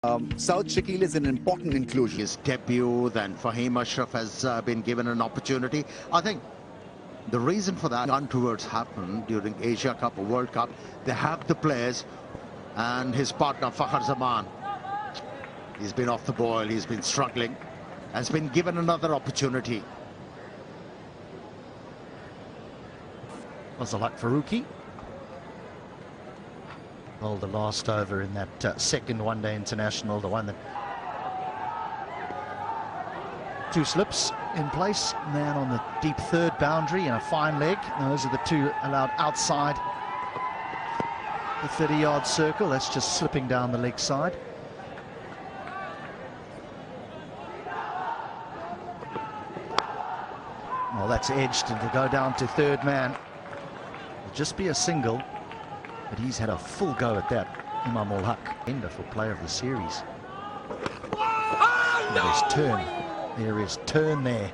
South Shakil is an important inclusion. His debut, then Fahim Ashraf has been given an opportunity. I think the reason for that untoward happened during Asia Cup or World Cup. They have the players, and his partner Fakhar Zaman, he's been off the boil, he's been struggling, has been given another opportunity. Was like Faruqi. Well, the last over in that second one-day international, the one that two slips in place, man on the deep third boundary and a fine leg. Those are the two allowed outside the 30-yard circle. That's just slipping down the leg side. Well, that's edged, and to go down to third man will just be a single. But he's had a full go at that. Imam ul Haq, wonderful player of the series. There's turn. There is turn there.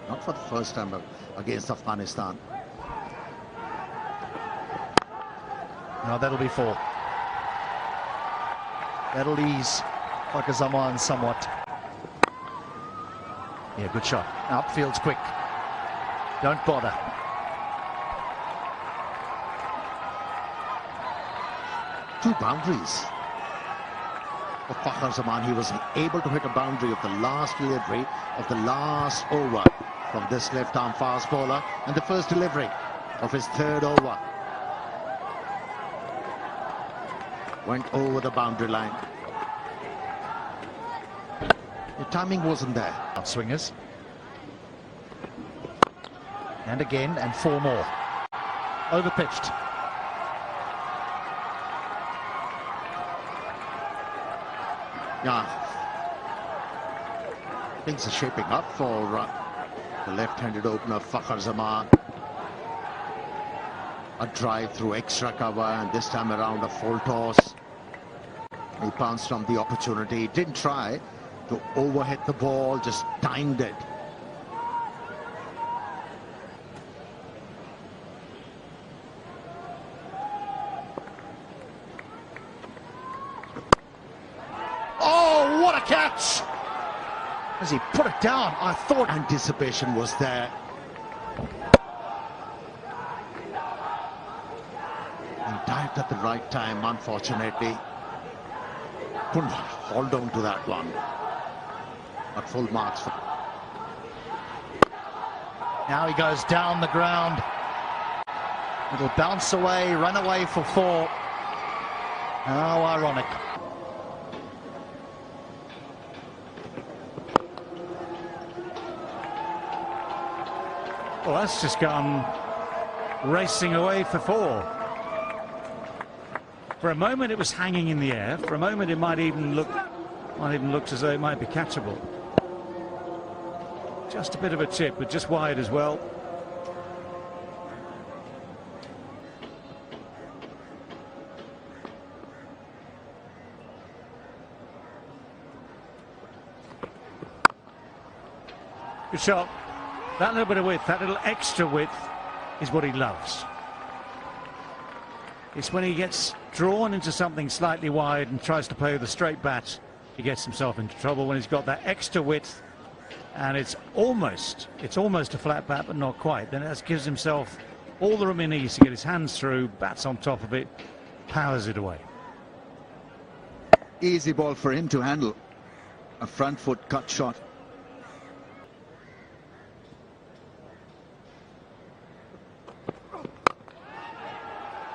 Not for the first time against Afghanistan. No, that'll be four. That'll ease Fakhar Zaman somewhat. Yeah, good shot. Outfield's quick. Don't bother. Two boundaries for Fakhar Zaman. He was able to hit a boundary of the last delivery of the last over from this left-arm fast bowler, and the first delivery of his third over went over the boundary line. The timing wasn't there. Outswingers. And again, and four more. Overpitched. Yeah, things are shaping up for the left-handed opener Fakhar Zaman. A drive through extra cover, and this time around a full toss. He pounced on the opportunity, didn't try to overhit the ball, just timed it. Oh, what a catch! As he put it down, I thought Anticipation was there. He dived at the right time, unfortunately. Couldn't hold on to that one. But full marks for... Now he goes down the ground. It'll bounce away, run away for four. How ironic. Well, that's just gone racing away for four. For a moment it was hanging in the air. For a moment it might even look as though it might be catchable. Just a bit of a chip, but just wide as well. Good shot. That little bit of width, that little extra width is what he loves. It's when he gets drawn into something slightly wide and tries to play with a straight bat, he gets himself into trouble. When he's got that extra width and it's almost a flat bat, but not quite, then that gives himself all the room he needs to get his hands through, bats on top of it, powers it away. Easy ball for him to handle. A front foot cut shot.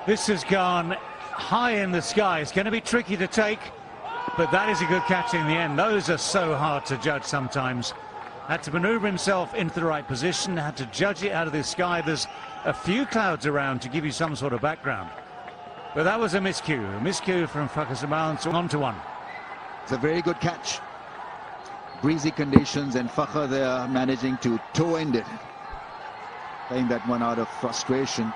This has gone high in the sky. It's going to be tricky to take, but that is a good catch in the end. Those are so hard to judge sometimes. Had to maneuver himself into the right position, had to judge it out of the sky. There's a few clouds around to give you some sort of background. But that was a miscue from Fakhar Zaman, so on to one. It's a very good catch. Breezy conditions, and Fakhar there managing to toe-end it. Playing that one out of frustration.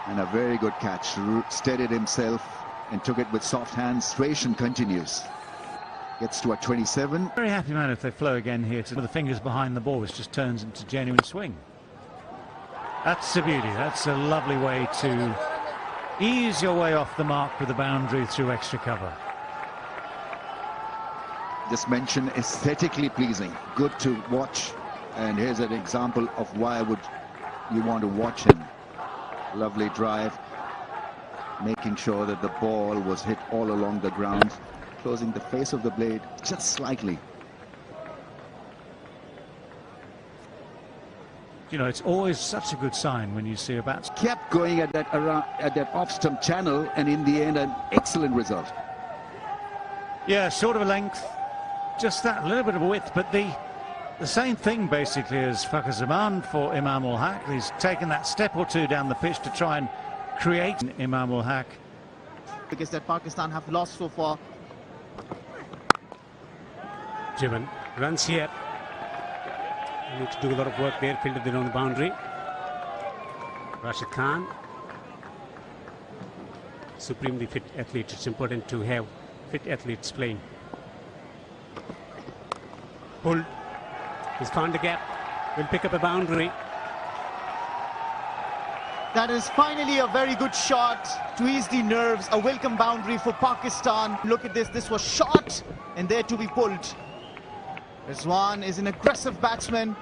And a very good catch. Steadied himself and took it with soft hands. Frustration continues. Gets to a 27. Very happy man if they flow again here to the fingers behind the ball, which just turns into genuine swing. That's a beauty. That's a lovely way to ease your way off the mark with the boundary through extra cover. just mentioned, aesthetically pleasing, good to watch. And here's an example of why would you want to watch him. Lovely drive, making sure that the ball was hit all along the ground, closing the face of the blade just slightly. You know, it's always such a good sign when you see a batsman. Kept going at that off-stump channel, and in the end, an excellent result. Yeah, short of a length, just that little bit of a width, but the same thing basically as Fakhar Zaman for Imam ul Haq. He's taken that step or two down the pitch to try and create Imam ul Haq. Because that Pakistan have lost so far. Jivan runs here. Need to do a lot of work there, fielded it on the boundary. Rashid Khan, supremely fit athlete. It's important to have fit athletes playing. Pulled. He's found the gap. Will pick up a boundary. That is finally a very good shot to ease the nerves. A welcome boundary for Pakistan. Look at this. This was shot and there to be pulled. Rizwan is an aggressive batsman.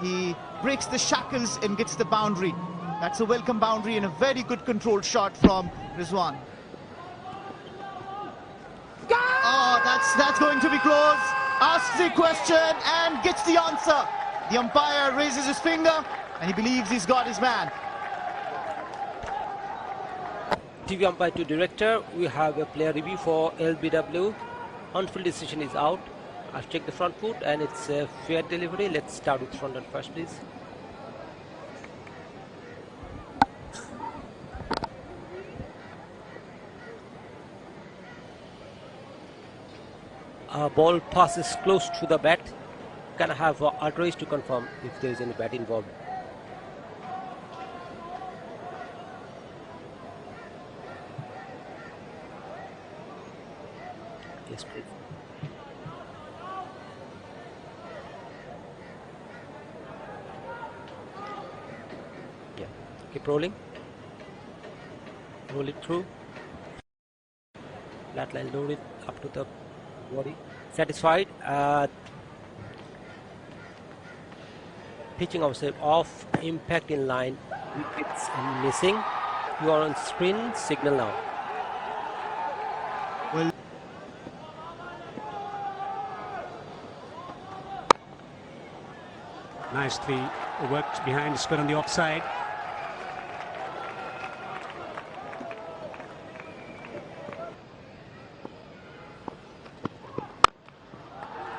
He breaks the shackles and gets the boundary. That's a welcome boundary and a very good controlled shot from Rizwan. Oh, that's going to be close. Asks the question and gets the answer. The umpire raises his finger and he believes he's got his man. TV umpire to director, we have a player review for LBW. On-field decision is out. I've checked the front foot and it's a fair delivery. Let's start with front and first, please. Ball passes close to the bat. Can I have Altrace to confirm if there is any bat involved? Yes, please. Yeah, keep rolling. Roll it through. Flat line, load it up to the body. Satisfied. Pitching ourselves off, impact in line, wickets missing. You are on sprint, signal now. Well, Nicely worked behind, square on the offside.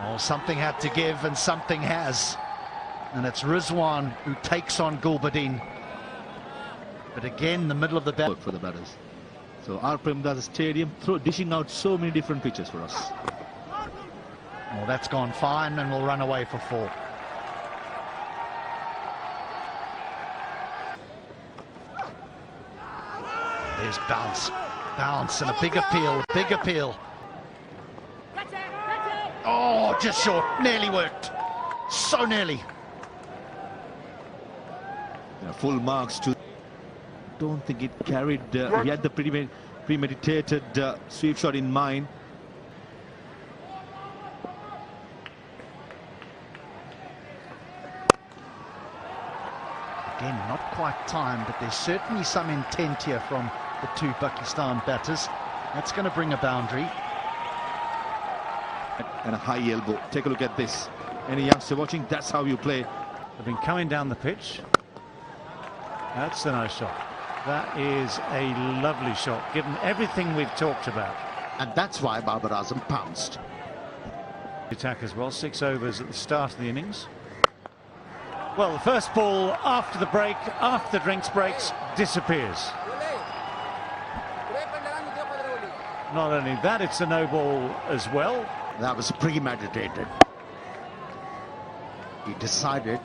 Oh, something had to give and something has. And it's Rizwan who takes on Gulbadin. But again, the middle of the bat for the batters. So our Premdas Stadium dishing out so many different pitches for us. Well, that's gone fine and will run away for 4. There's bounce. Bounce and a big appeal, big appeal. Oh, just short, nearly worked. So nearly. Full marks to. Don't think it carried. He had the premeditated sweep shot in mind. Again, not quite timed, but there's certainly some intent here from the two Pakistan batters. That's going to bring a boundary. And a high elbow. Take a look at this. Any youngster watching, that's how you play. They've been coming down the pitch. That's a nice shot. That is a lovely shot, given everything we've talked about. And that's why Babar Azam pounced. Attack as well, 6 overs at the start of the innings. Well, the first ball after the break, after the drinks breaks, disappears. Not only that, it's a no ball as well. That was premeditated. He decided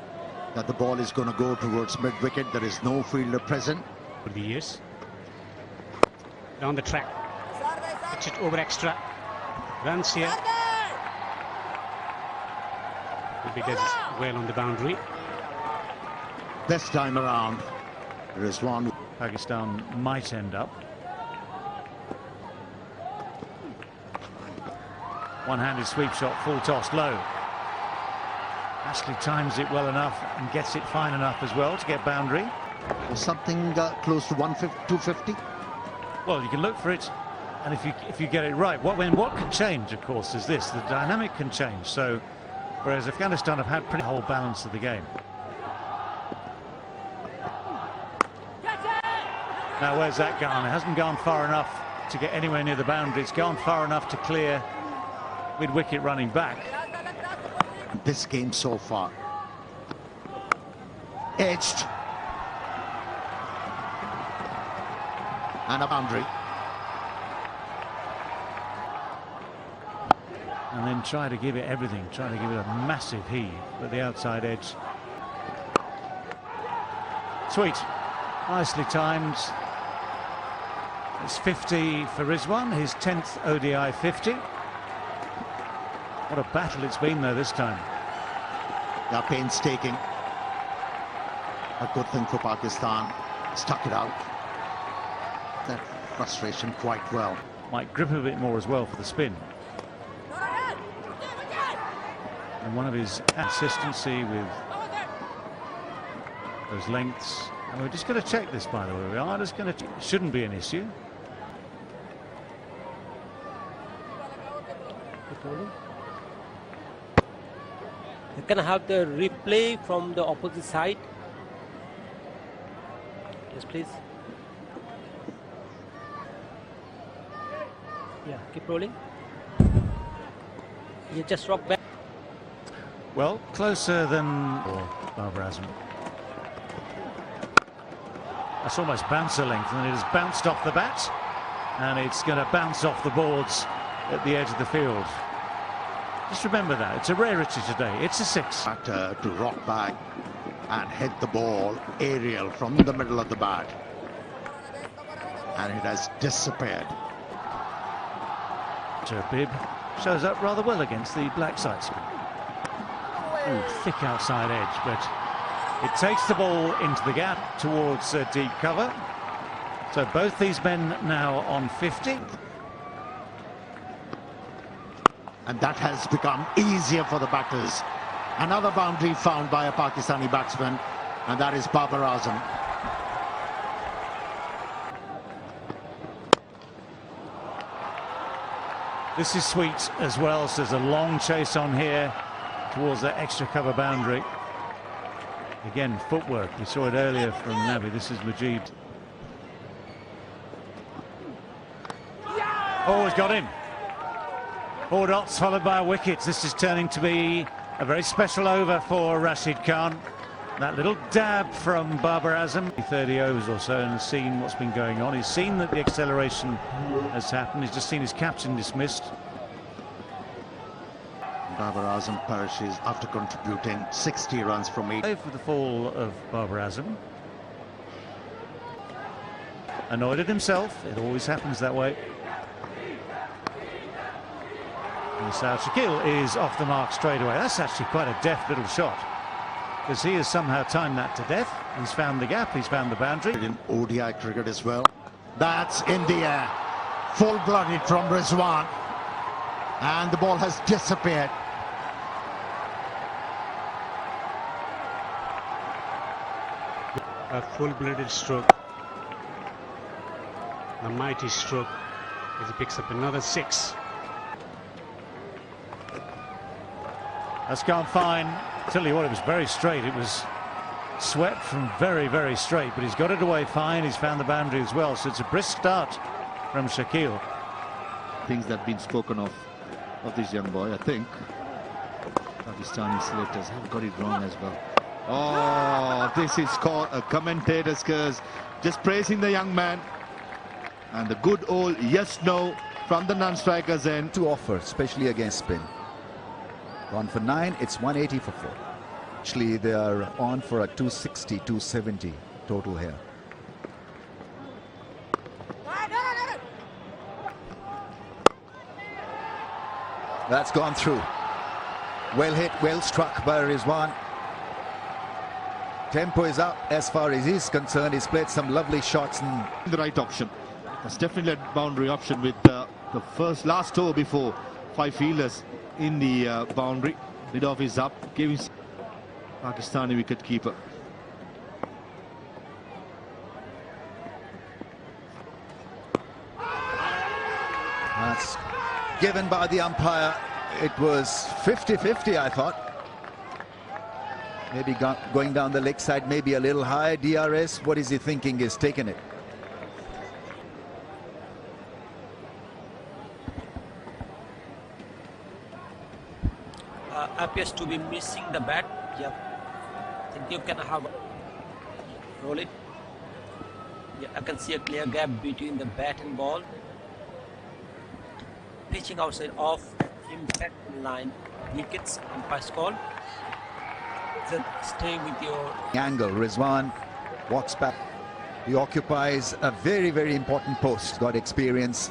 that the ball is going to go towards mid-wicket. There is no fielder present. For the years. Down the track. Pitch it over extra. Runs here. He does well on the boundary. This time around, there is one. Pakistan might end up. One-handed sweep shot, full toss, low. Ashley times it well enough and gets it fine enough as well to get boundary. Or something close to 250. Well, you can look for it, and if you get it right, what can change, of course, is this: the dynamic can change. So, whereas Afghanistan have had pretty whole balance of the game. Now, where's that gone? It hasn't gone far enough to get anywhere near the boundary. It's gone far enough to clear with wicket running back. This game so far. Edged. And a boundary. And then try to give it everything, try to give it a massive heave at the outside edge. Sweet, nicely timed. It's 50 for Rizwan, his 10th ODI 50. What a battle it's been though this time. They're painstaking. A good thing for Pakistan. Stuck it out. That frustration quite well. Might grip a bit more as well for the spin. And one of his consistency with those lengths. And we're just going to check this, by the way. We are just going to. Shouldn't be an issue. You can have the replay from the opposite side. Yes, please. Yeah, keep rolling. You just rock back. Well, closer than Babar Azam. That's almost bouncer length, and it has bounced off the bat, and it's going to bounce off the boards at the edge of the field. Just remember that. It's a rarity today. It's a 6. To rock back and hit the ball aerial from the middle of the bat. And it has disappeared. Bib shows up rather well against the black side spin. Ooh, thick outside edge, but it takes the ball into the gap towards deep cover. So both these men now on 50. And that has become easier for the batters. Another boundary found by a Pakistani batsman, and that is Babar Azam. This is sweet as well, so there's a long chase on here towards that extra cover boundary. Again, footwork. We saw it earlier from Nabi. This is Mujib. Oh, he's got in. 4 dots followed by a wicket. This is turning to be a very special over for Rashid Khan. That little dab from Babar Azam. 30 overs or so, and has seen what's been going on. He's seen that the acceleration has happened. He's just seen his captain dismissed. Babar Azam perishes after contributing 60 runs from 8. For the fall of Babar Azam. Annoyed at himself. It always happens that way. And Saud Shakil is off the mark straight away. That's actually quite a deft little shot, because he has somehow timed that to death. He's found the gap, he's found the boundary. In ODI cricket as well. That's in the air. Full-blooded from Rizwan. And the ball has disappeared. A full-blooded stroke. A mighty stroke as he picks up another 6. That's gone fine. Tell you what, it was very straight. It was swept from very, very straight, but he's got it away fine. He's found the boundary as well, so it's a brisk start from Shakil. Things that have been spoken of this young boy, I think Pakistani selectors have got it wrong as well. Oh, this is called a commentator's curse. Just praising the young man. And the good old yes-no from the non-strikers end. To offer, especially against spin. Gone for 9, it's 180 for 4. Actually, they are on for a 260, 270 total here. That's gone through. Well hit, well struck by Rizwan. Tempo is up as far as he's concerned. He's played some lovely shots. The right option. That's definitely a boundary option with the last over before 5 fielders in the boundary. Mid-off is up, giving Pakistani wicket keeper. That's given by the umpire. It was 50-50, I thought. Maybe going down the leg side, maybe a little high. DRS, what is he thinking? Is taking it. Appears to be missing the bat. Yeah, I think you can have roll it. Yeah, I can see a clear gap between the bat and ball. Pitching outside off, impact line, wickets, umpire's call. Then stay with your Angle. Rizwan walks back. He occupies a very, very important post. Got experience.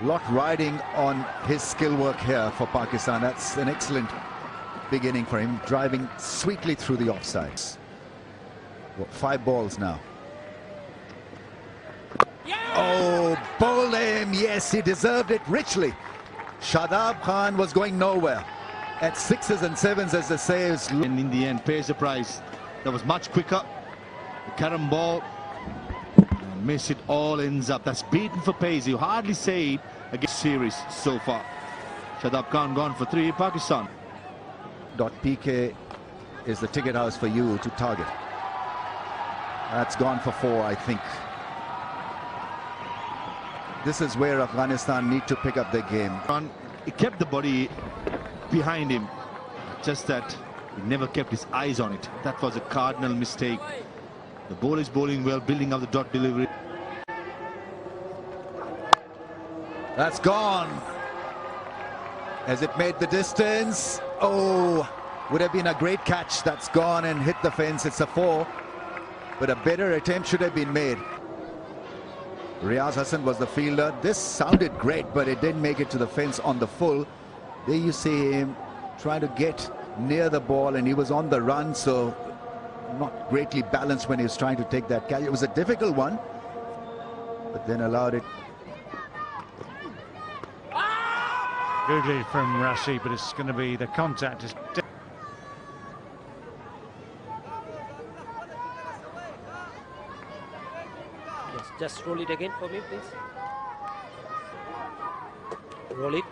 Lot riding on his skill work here for Pakistan. That's an excellent beginning for him, driving sweetly through the offsides. What, 5 balls now. Oh, bowled him. Yes, he deserved it richly. Shadab Khan was going nowhere. At 6s and 7s, as they say. And in the end, pays the price. That was much quicker. The carom ball. Miss it, all ends up. That's beaten for pace. You hardly say it against series so far. Shadab Khan gone for 3. Pakistan. .pk is the ticket house for you to target. That's gone for 4, I think. This is where Afghanistan need to pick up their game. He kept the body behind him, just that he never kept his eyes on it. That was a cardinal mistake. The ball is bowling well, building up the dot delivery. That's gone. Has it made the distance? Oh, would have been a great catch. That's gone and hit the fence. It's a 4. But a better attempt should have been made. Riaz Hassan was the fielder. This sounded great, but it didn't make it to the fence on the full. There you see him trying to get near the ball, and he was on the run, so not greatly balanced when he was trying to take that catch. It was a difficult one, but then allowed it. Googly from Rashid, but it's going to be the contact. yes, just roll it again for me, please. Roll it.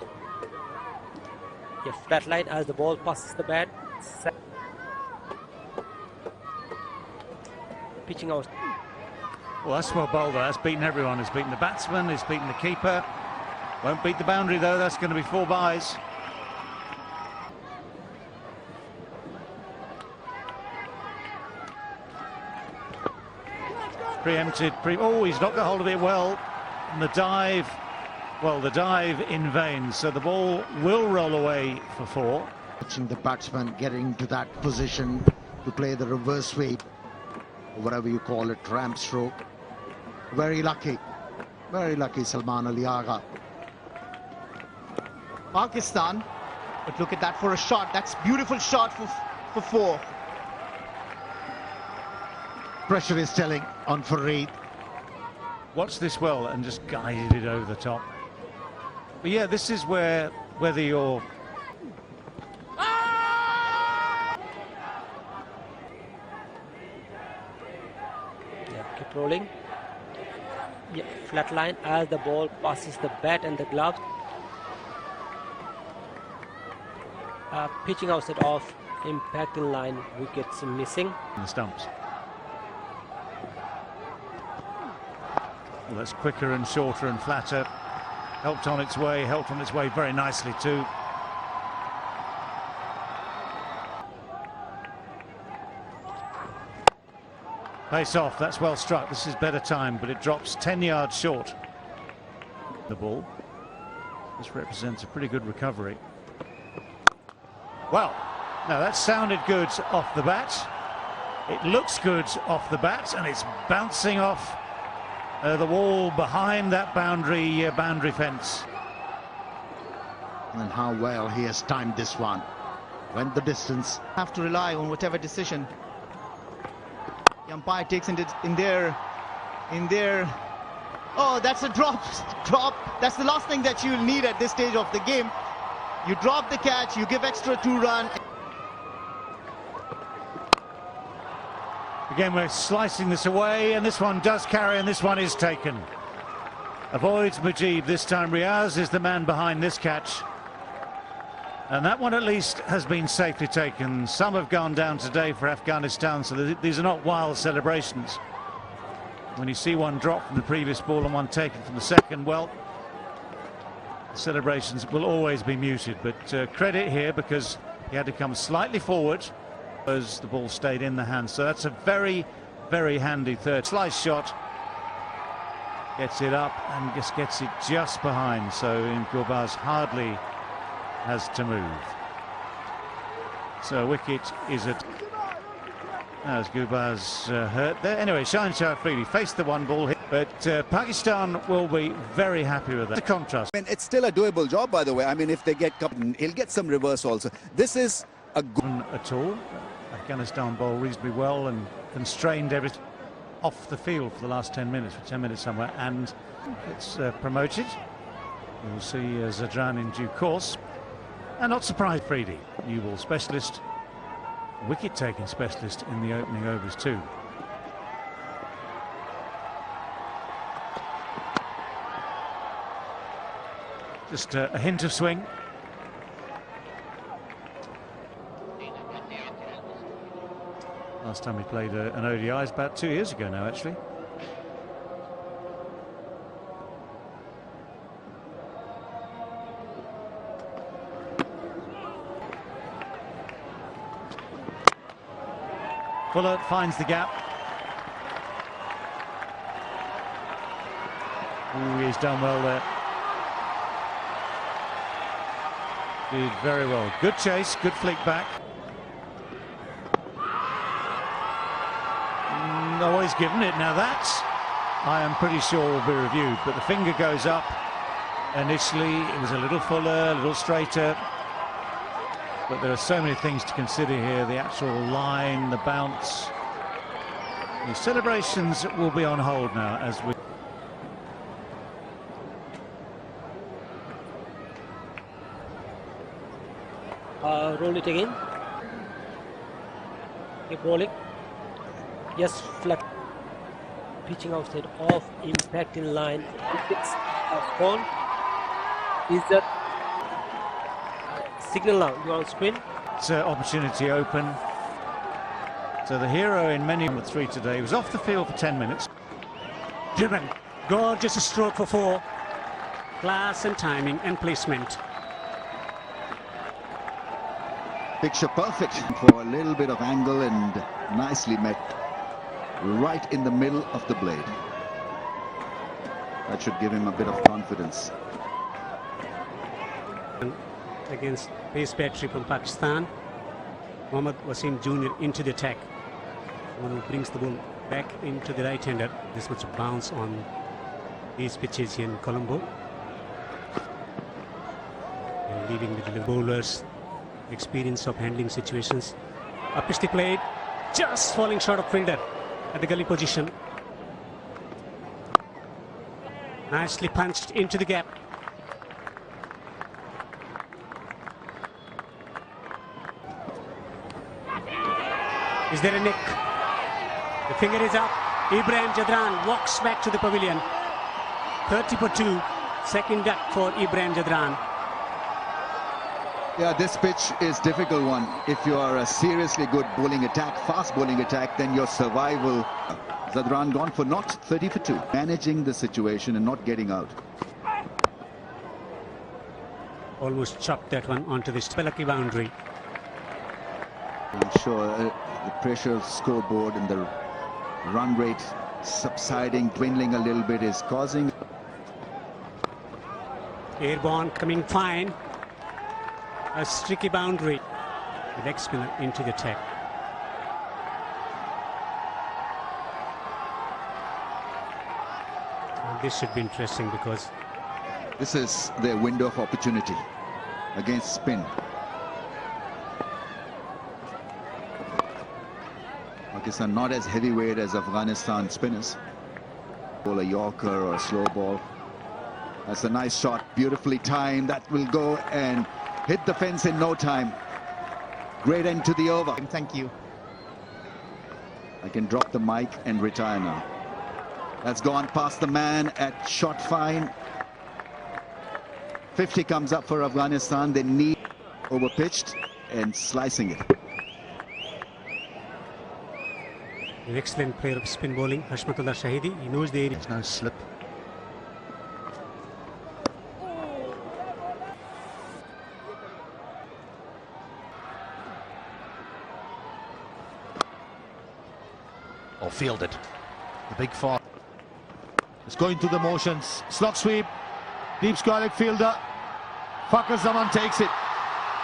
Yeah, flat line as the ball passes the bat. Pitching out. Well, that's well bowled. That's beaten everyone. It's beaten the batsman. It's beaten the keeper. Won't beat the boundary though. That's going to be 4 byes. Preempted. Oh, he's not got hold of it well. And the dive. Well, the dive in vain. So the ball will roll away for 4. Watching the batsman getting to that position to play the reverse sweep, whatever you call it, ramp stroke. Very lucky Salman Ali Agha. Pakistan, but look at that for a shot. That's beautiful shot for 4. Pressure is telling on Fareed. Watch this well and just guided it over the top. But yeah, this is where whether you're Keep rolling. Yeah, flat line as the ball passes the bat and the glove. Pitching outside off, impact in line, wickets missing. in the stumps. Well, that's quicker and shorter and flatter. Helped on its way very nicely too. Pace off, that's well struck. This is better time, but it drops 10 yards short. The ball. This represents a pretty good recovery. Well, now that sounded good off the bat. It looks good off the bat, and it's bouncing off the wall behind that boundary fence. And how well he has timed this one. Went the distance. Have to rely on whatever decision the umpire takes in their Oh, that's a drop. That's the last thing that you'll need at this stage of the game. You drop the catch, you give extra 2 runs. Again, we're slicing this away, and this one does carry, and this one is taken. Avoids Mujib this time. Riaz is the man behind this catch. And that one at least has been safely taken. Some have gone down today for Afghanistan, so these are not wild celebrations. When you see one drop from the previous ball and one taken from the second, well, celebrations will always be muted. But credit here, because he had to come slightly forward as the ball stayed in the hand. So that's a very, very handy third. Slice shot. Gets it up and just gets it just behind. So Gurbaz hardly has to move. So wicket is at... As Gurbaz hurt there. Anyway, Shahanshah Afridi faced the one ball hit, but Pakistan will be very happy with that. The contrast. I mean, it's still a doable job, by the way. I mean, if they get cut, he'll get some reverse also. This is a good... At all. Afghanistan bowled reasonably well and constrained everything off the field for the last 10 minutes, for 10 minutes somewhere, and it's promoted. We'll see Zadran in due course. And not surprised, Afridi, new ball specialist, wicket-taking specialist in the opening overs too. Just a hint of swing. Last time we played an ODI is about 2 years ago now, actually. Fuller finds the gap. Ooh, he's done well there. Did very well. Good chase, good flick back. Oh, he's given it. Now that, I am pretty sure, will be reviewed. But the finger goes up. Initially, it was a little fuller, a little straighter. But there are so many things to consider here. The actual line, the bounce. The celebrations will be on hold now as we... Roll it again. Keep rolling. Yes, flat. Pitching outside off, impact in line. It's gone. Is that signal now? You're on screen. It's an opportunity open. So the hero in many with 3 today was off the field for 10 minutes. Driven. Gorgeous stroke for 4. Class and timing and placement. Picture perfect for a little bit of angle and nicely met right in the middle of the blade. That should give him a bit of confidence. Against pace battery from Pakistan. Mohammad Wasim Jr. into the attack. One who brings the ball back into the right-hander. This much bounce on these pitches here in Colombo. And leaving the bowlers experience of handling situations. A pitch they played, just falling short of fielder at the gully position. Nicely punched into the gap. Is there a nick? The finger is up. Ibrahim Jadran walks back to the pavilion. 30 for 2. Second duck for Ibrahim Jadran. Yeah, this pitch is a difficult one. If you are a seriously good bowling attack, fast bowling attack, then your survival. Zadran gone for not 30 for 2. Managing the situation and not getting out. Almost chopped that one onto the lucky boundary. I'm sure the pressure of scoreboard and the run rate subsiding, dwindling a little bit is causing... Airborne coming fine. A streaky boundary. The leg spinner into the attack. And this should be interesting because this is their window of opportunity against spin. Pakistan not as heavyweight as Afghanistan spinners. Bowl a Yorker or a slow ball. That's a nice shot, beautifully timed. That will go and hit the fence in no time. Great end to the over. Thank you. I can drop the mic and retire now. That's gone past the man at shot fine. 50 comes up for Afghanistan. They need over pitched and slicing it. An excellent player of spin bowling, Hashmatullah Shahidi. He knows the area. There's no slip. Or fielded. The big far. It's going through the motions. Slot sweep. Deep square leg fielder. Fakhr Zaman takes it.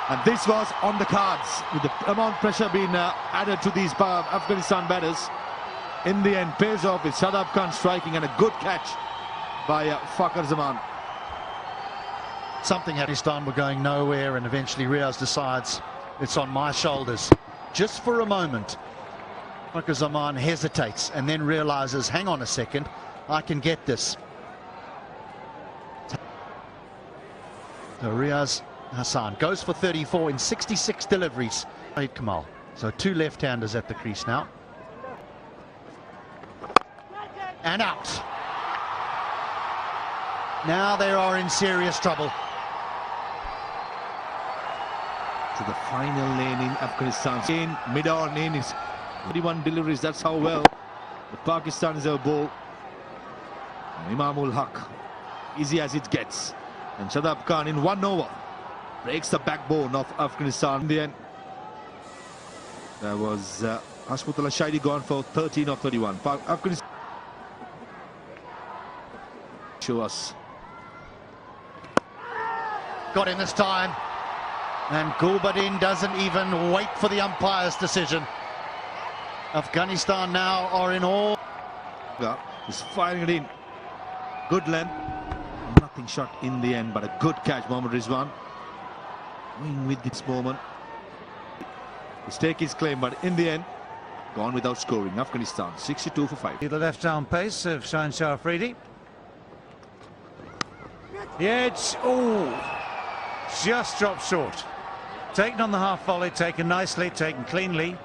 And this was on the cards. With the amount of pressure being added to these Afghanistan batters. In the end, pays off with Shadab Khan striking and a good catch by Fakhr Zaman. Something Afghanistan were going nowhere, and eventually Riaz decides it's on my shoulders. Just for a moment, Fakhr Zaman hesitates and then realizes, hang on a second, I can get this. So Riaz Hassan goes for 34 in 66 deliveries. Kamal. So two left-handers at the crease now. And out. Now they are in serious trouble. To the final lane in Afghanistan. In mid-hour lane is 31 deliveries. That's how well the Pakistanis have bowled. Imamul Haq, easy as it gets. And Shadab Khan in 1 over breaks the backbone of Afghanistan. In the end, there was Hashmatullah Shahidi gone for 13 of 31. Afghanistan show us. Got in this time. And Gulbadin doesn't even wait for the umpire's decision. Afghanistan now are in all. He's firing it in. Good length. Nothing shot in the end, but a good catch, Mohammad Rizwan. Going with this moment. His stake his claim, but in the end, gone without scoring. Afghanistan 62 for 5. The left-arm pace of Shaheen Shah Afridi. The edge, oh, just dropped short. Taken on the half volley, taken nicely, taken cleanly.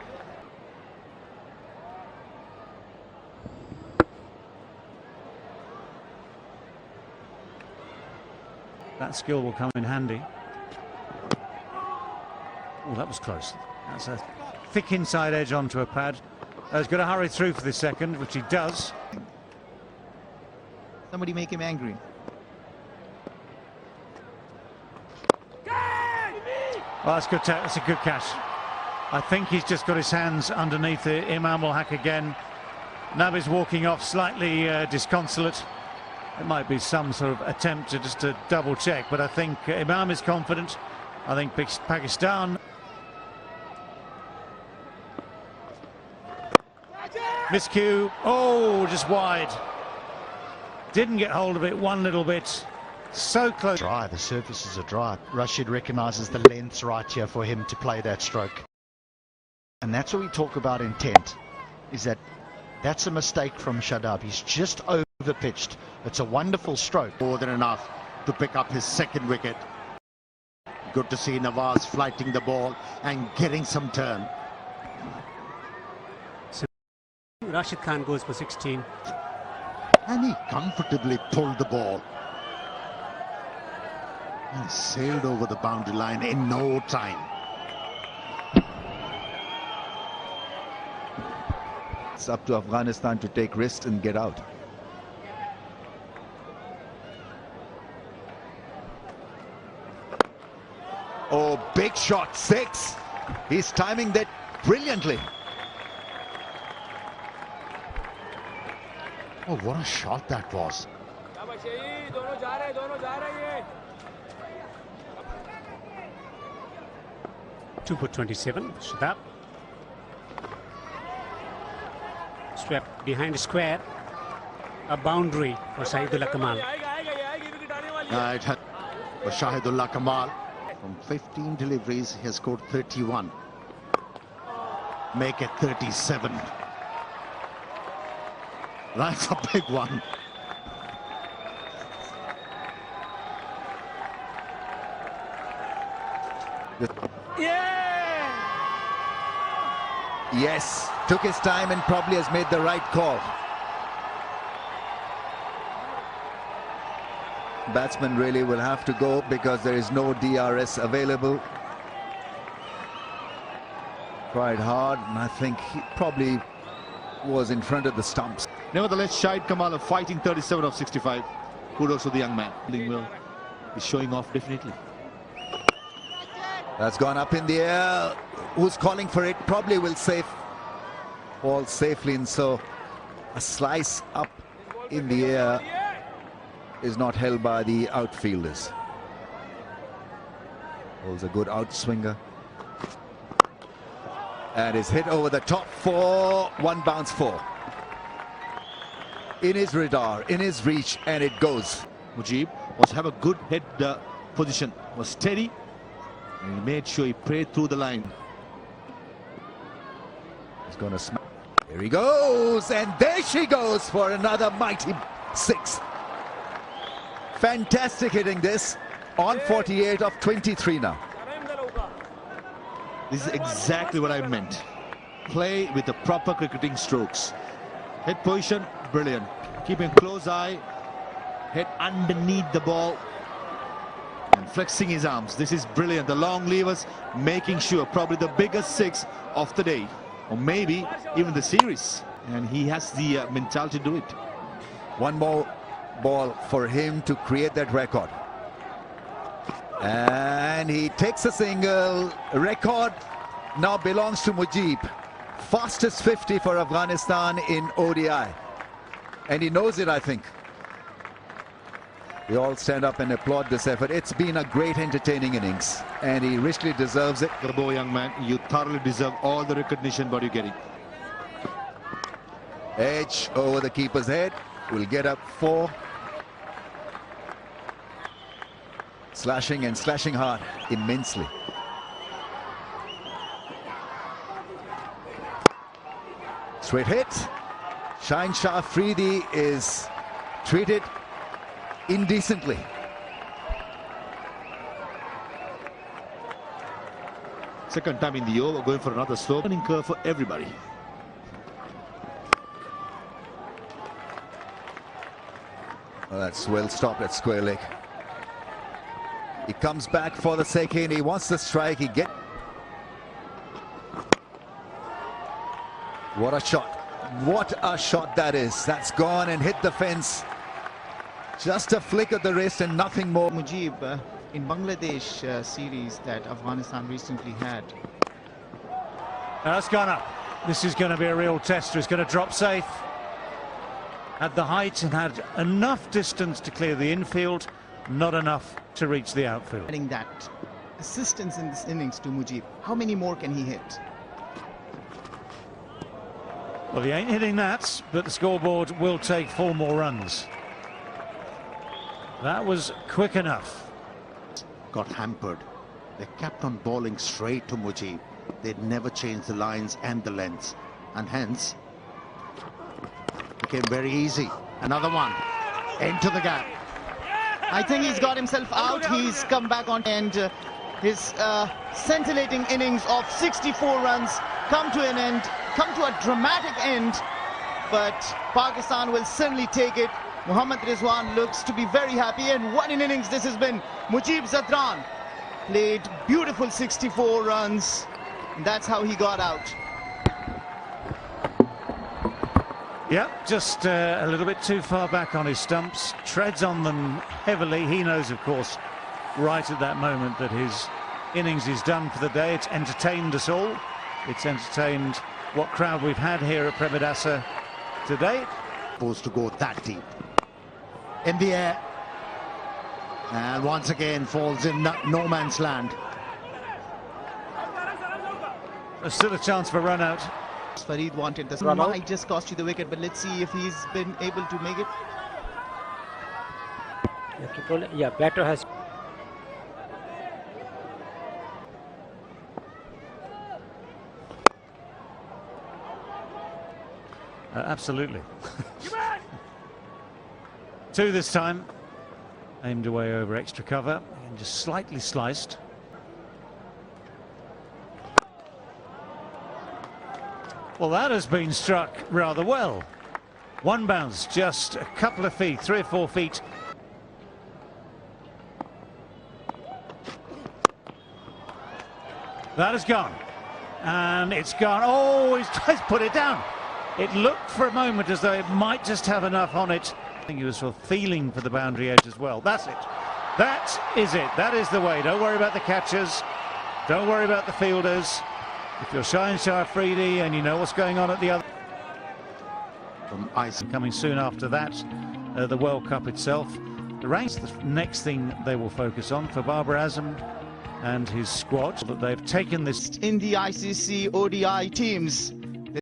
That skill will come in handy. Oh, that was close. That's a thick inside edge onto a pad. He's got to hurry through for the second, which he does. Somebody make him angry. Well, that's good. That's a good catch. I think he's just got his hands underneath the Imam ul Haq again. Nabi's walking off slightly disconsolate. It might be some sort of attempt to just to double check, but I think Imam is confident. I think Pakistan. Miscue. Oh, just wide. Didn't get hold of it one little bit. So close. Dry, the surfaces are dry. Rashid recognises the length's right here for him to play that stroke. And that's what we talk about intent, is that's a mistake from Shadab. He's just over-pitched. It's a wonderful stroke. More than enough to pick up his second wicket. Good to see Nawaz flighting the ball and getting some turn. Rashid Khan goes for 16. And he comfortably pulled the ball. And sailed over the boundary line in no time. It's up to Afghanistan to take risks and get out. Oh, big shot, 6. He's timing that brilliantly. Oh, what a shot that was. 2 for 27. Shadab. Swept behind square. A boundary for Shahidullah Kamal. It had for Shahidullah Kamal. From 15 deliveries, he has scored 31. Make it 37. That's a big one. Yes, took his time and probably has made the right call. Batsman really will have to go because there is no DRS available. Tried hard, and I think he probably was in front of the stumps. Nevertheless, Shahid Kamal fighting 37 of 65. Kudos to the young man. Well, he's showing off definitely. That's gone up in the air. Who's calling for it? Probably will save. Ball safely, and so a slice up in the air is not held by the outfielders. Ball's a good outswinger. And is hit over the top for one bounce four. In his radar, in his reach, and it goes. Mujib was have a good head position, was steady, and he made sure he prayed through the line. He's going to smack. Here he goes, and there she goes for another mighty six. Fantastic hitting this on 48 of 23 now. This is exactly what I meant. Play with the proper cricketing strokes. Head position, brilliant. Keeping a close eye. Head underneath the ball. And flexing his arms. This is brilliant. The long levers making sure probably the biggest six of the day. Or maybe even the series. And he has the mentality to do it. One more ball for him to create that record. And he takes a single. Record now belongs to Mujib. Fastest 50 for Afghanistan in ODI. And he knows it, I think. We all stand up and applaud this effort. It's been a great entertaining innings, and he richly deserves it. Bravo, young man. You thoroughly deserve all the recognition what you're getting. Edge over the keeper's head. Will get up four. Slashing and slashing hard immensely. Straight hit. Shaheen Shah Afridi is treated indecently. Second time in the over, going for another slow learning curve for everybody. Well, that's well stopped at square leg. He comes back for the second. He wants the strike. He gets. What a shot. What a shot that is. That's gone and hit the fence. Just a flick of the wrist and nothing more. Mujib in Bangladesh series that Afghanistan recently had. That's gone up. This is going to be a real tester. It's going to drop safe. Had the height and had enough distance to clear the infield. Not enough to reach the outfield. Getting that assistance in this innings to Mujib. How many more can he hit? Well, he ain't hitting that, but the scoreboard will take 4 more runs. That was quick enough. Got hampered. They kept on bowling straight to Mujib. They'd never changed the lines and the lengths, and hence became very easy. Another one into the gap. I think he's got himself out. He's come back on, and his scintillating innings of 64 runs come to an end, come to a dramatic end. But Pakistan will certainly take it. Mohammad Rizwan looks to be very happy, and what an innings this has been. Mujib Zadran played beautiful 64 runs. And that's how he got out. Yeah, just a little bit too far back on his stumps, treads on them heavily. He knows, of course, right at that moment that his innings is done for the day. It's entertained us all. It's entertained what crowd we've had here at Premadasa today. Supposed to go that deep. In the air. And once again falls in no man's land. There's still a chance for run out. Farid wanted this. Run out. Might just cost you the wicket, but let's see if he's been able to make it. Yeah, batter has. Absolutely. 2 this time. Aimed away over extra cover and just slightly sliced. Well, that has been struck rather well. One bounce, just a couple of feet, 3 or 4 feet. That has gone. And it's gone. Oh, he's put it down. It looked for a moment as though it might just have enough on it. I think he was sort of feeling for the boundary edge as well. That's it. That is it. That is the way. Don't worry about the catchers. Don't worry about the fielders. If you're Shah Afridi and you know what's going on at the other. From ice. Coming soon after that, the World Cup itself. The ranks, the next thing they will focus on for Babar Azam and his squad, that they've taken this In the ICC ODI teams.